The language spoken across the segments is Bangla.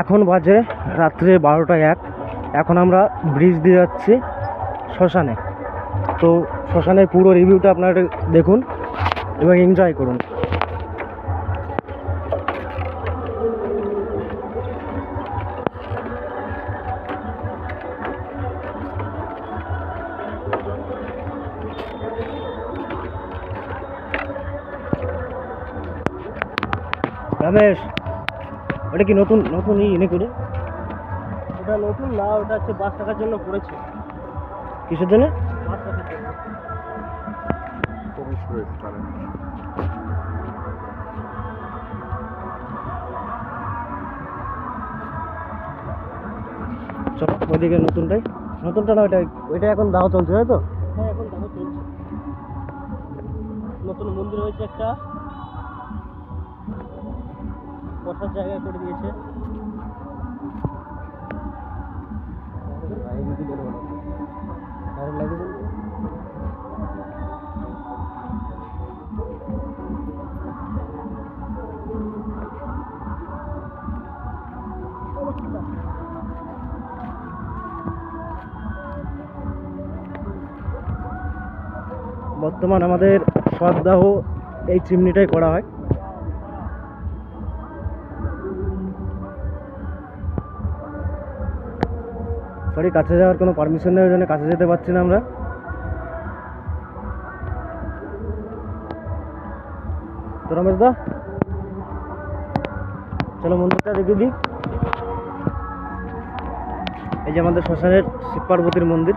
এখন বাজে রাত্রে 12টা 1। এখন আমরা ব্রিজ দিয়ে যাচ্ছি শ্মশানে। তো শ্মশানের পুরো রিভিউটা আপনারা দেখুন এবং এনজয় করুন। রমেশ, ওটা কি নতুন নতুন এনে করে? ওটা নতুন না, ওটা হচ্ছে বাস রাখার জন্য করেছে। কিসের জন্য? বাস রাখার জন্য। চলো ওইদিকে নতুনটা না, ওইটা এখন দাও চলছে, তাই তো? হ্যাঁ, এখন দেখো চলছে। নতুন মন্দির হয়েছে একটা, বসার জায়গা করে দিয়েছে। বর্তমান আমাদের সপ্তাহ এই চিমনিটাই করা হয়। সরি, কাছে যাওয়ার কোনো পারমিশন নেই, ওই জন্য কাছে যেতে পারছি না আমরা। তো রমেশ দা, চলো মন্দিরটা দেখিয়ে দিই। এই যে আমাদের শ্মশানের শিব পার্বতীর মন্দির।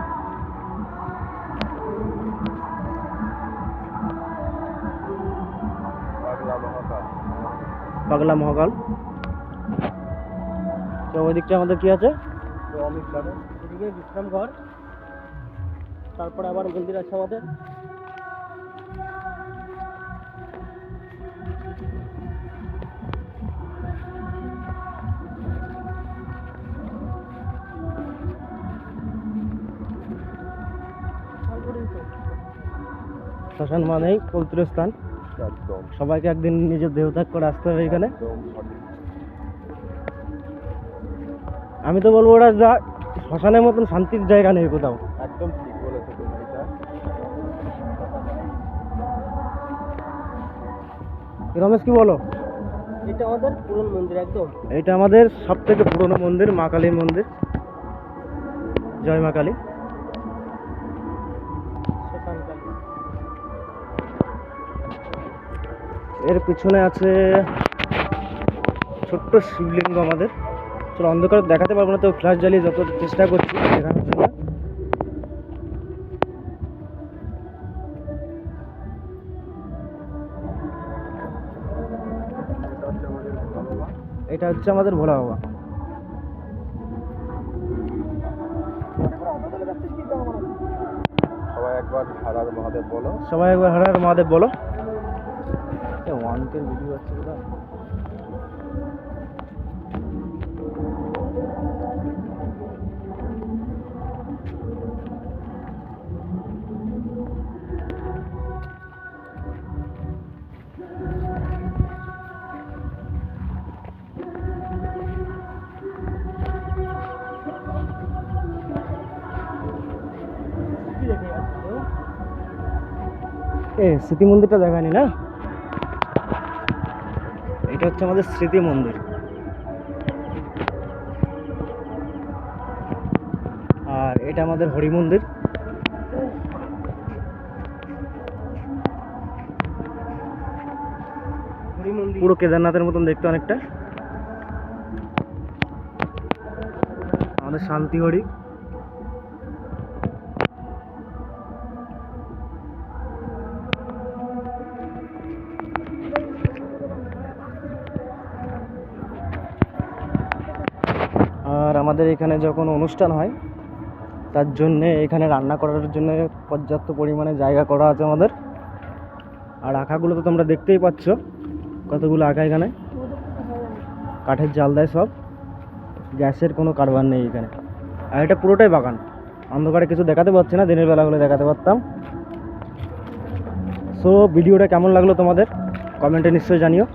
পাগলা মহাকাল। তো ওই দিকটা আমাদের কি আছে? এদিকে বিশ্রাম ঘর, তারপরে আবার মন্দির আছে আমাদের। শ্মশান মানেই পবিত্র স্থান। সবাইকে একদিন নিজের দেহত্যাগ করে আসতে হবে এখানে। আমি তো বলবো ওরা শ্মশানের মতন শান্তির জায়গা নেই কোথাও। একদম ঠিক বলেছো তুমি। রমেশ কি বলো? এটা আমাদের পুরনো মন্দির একদম। এটা আমাদের সব থেকে পুরনো মন্দির, মা কালীর মন্দির। জয় মা কালী। এর পিছনে আছে ছোট্ট শিবলিঙ্গ আমাদের। চলো, অন্ধকার দেখাতে পারবো না, তো ফ্ল্যাশ জ্বালিয়ে যত চেষ্টা করছি দেখানোর জন্য। এটা হচ্ছে আমাদের ভোলা বাবা। সবাই একবার হর হর মহাদেব বলো। সবাই একবার হর হর মহাদেব বলো। ওয়ানকের ভিডিও আছে কোথাও? স্মৃতি মন্দিরটা দেখানি না? এটা হচ্ছে আমাদের স্মৃতি মন্দির। আর এটা আমাদের হরি মন্দির। পুরো কেদারনাথের মতন দেখতে অনেকটা। আমাদের শান্তি হরি। আর আমাদের এখানে যখন অনুষ্ঠান হয় তার জন্যে এখানে রান্না করার জন্য পর্যাপ্ত পরিমাণে জায়গা করা আছে আমাদের। আর আঁকাগুলো তো তোমরা দেখতেই পাচ্ছ, কতগুলো আঁকা এখানে। কাঠের জাল দেয় সব, গ্যাসের কোনো কারবার নেই এখানে। আর এটা পুরোটাই বাগান। অন্ধকারে কিছু দেখাতে পারছি না, দিনের বেলা হলে দেখাতে পারতাম। সো ভিডিওটা কেমন লাগলো তোমাদের কমেন্টে নিশ্চয়ই জানিও।